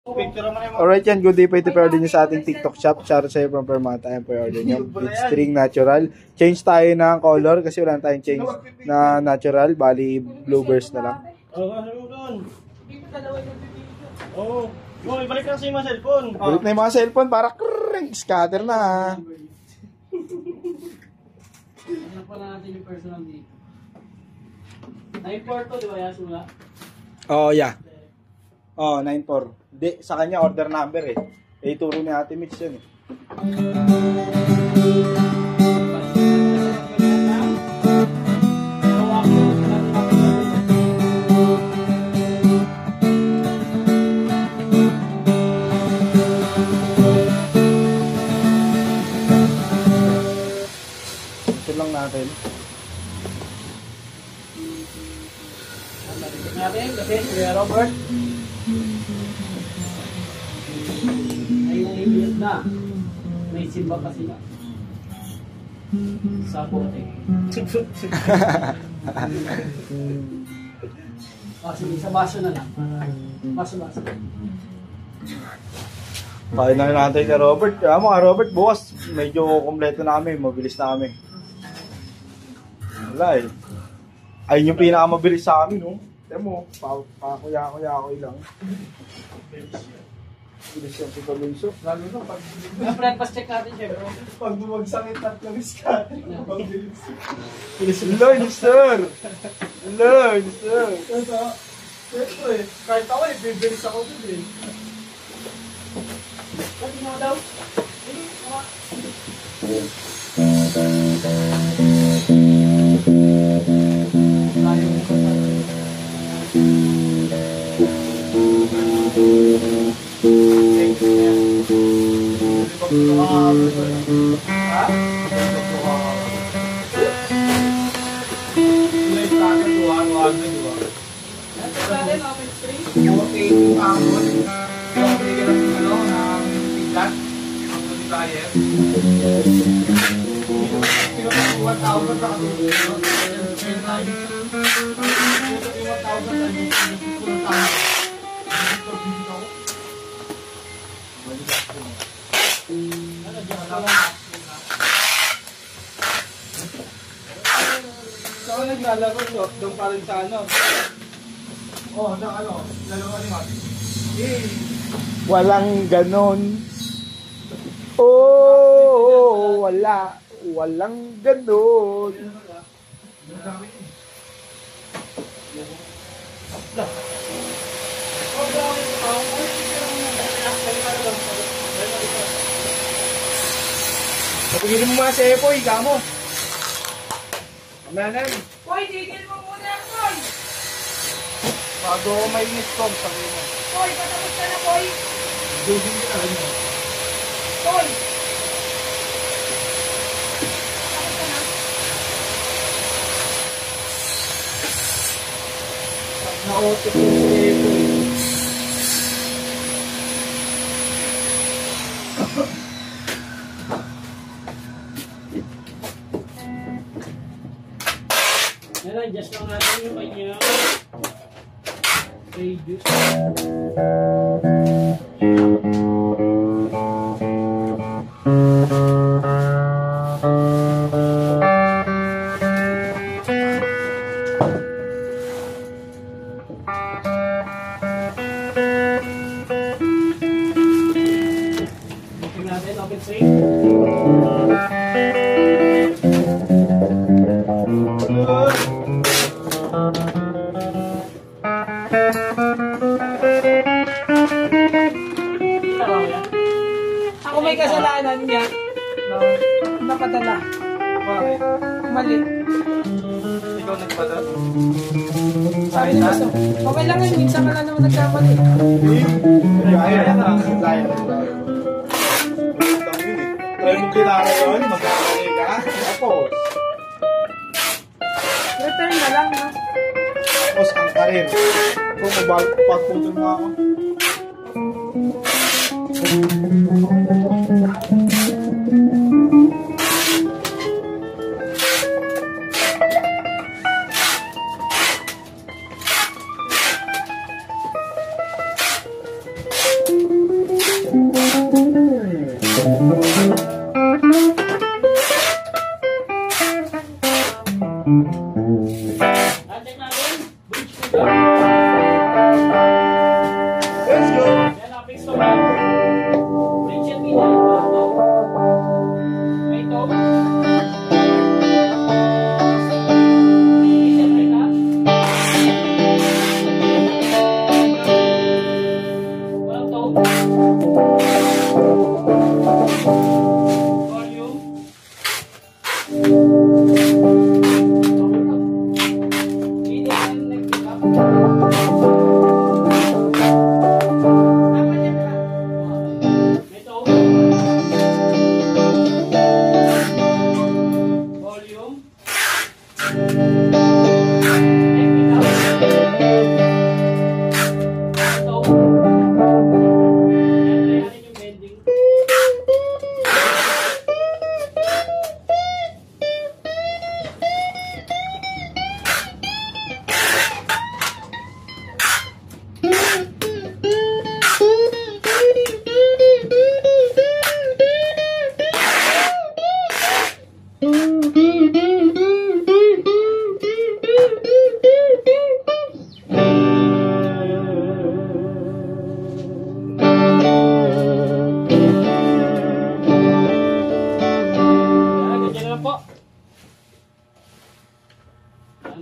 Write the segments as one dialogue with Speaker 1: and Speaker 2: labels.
Speaker 1: Alright yan, good day po. Ito pa order nyo sa ating TikTok shop. Shoutout sa'yo from Permata. Ayan po yung order nyo. It's string natural. Change tayo ng color kasi wala tayong change na natural. Bali, blue burst na lang.
Speaker 2: Oo. Oh, ibalik na sa yung mga cellphone.
Speaker 1: Balik na yung mga cellphone para scatter na.
Speaker 3: Ano pa natin yung personal dito? 9-4 to, di ba Yasula?
Speaker 1: Oh, yeah. Oh, 9-4. Di, sa kanya order number eh. Eh, turo ni Ate Mitch yan eh. Ito lang natin.
Speaker 3: Natin, kasi Kuya Robert. Ay naibilit na. May simba pa sila. Sa bote. Sige, sa baso na lang. Baso.
Speaker 1: Paano na natin kay Robert. Kaya mo Robert, bukas medyo kompleto na kami. Mabilis na kami. Wala eh. Ayun yung pinakamabilis sa amin, no? Tiyan mo, pakuya-kuya-kuya lang. Bilis yung si Palunso. Lalo na pag...
Speaker 3: Breakfast check natin siya, bro.
Speaker 1: Pag bumagsak yung tatlong scatter. Pagbilis. Hello, sir! Hello, sir!
Speaker 2: Siyempre, kahit ako eh, bibilis ako din eh.
Speaker 3: Pati mo daw.
Speaker 2: Saan naglalaro doon pa rin sa ano? Oh, na ano? Lalo ni Mati.
Speaker 1: Walang ganon. Oh, wala. Walang ganon.
Speaker 2: Napagilin mo mga si Epoy, kamo. Mamaya na yun.
Speaker 4: Hoy, tigil mo muna, Hoy!
Speaker 2: Bago may miss-call, sabihin mo.
Speaker 4: Hoy, patapos ka na, Hoy!
Speaker 2: Dugin ka na rin mo.
Speaker 4: Hoy! Patapos ka na.
Speaker 2: Na-auto ko si Epoy.
Speaker 3: Yan, adjust lang natin yung kanya. Radius. Tingnan natin, open swing.
Speaker 4: Ako may kasalanan niya. Napadala.
Speaker 2: Bakit?
Speaker 4: Mali.
Speaker 2: Ikaw nagpadal?
Speaker 4: Sabi ni Maso, okay lang yun. Minsan ka lang naman nagkamali.
Speaker 1: Kaya na. Kaya na. Try mo kilala yun, magkakamali ka. Tapos.
Speaker 4: Return na lang, no?
Speaker 1: Tapos ang karir. Kung pagputol mo ako.
Speaker 3: Check natin. Bridge ko.
Speaker 1: Let's go!
Speaker 3: Yan, fix ko na. Bridge yan, pina. May ito.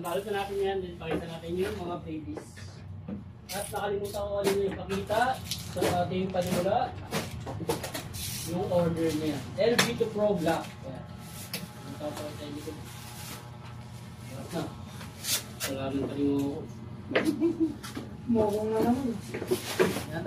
Speaker 3: Balot na natin yan, pakita natin yung mga babies. At nakalimutan ko kanina yung pakita sa ating panimula yung order niya. LB2 Pro Black. Ayan. Ang tapos LB2. Wala nang panimo.
Speaker 4: Mokong na naman.
Speaker 3: Yan,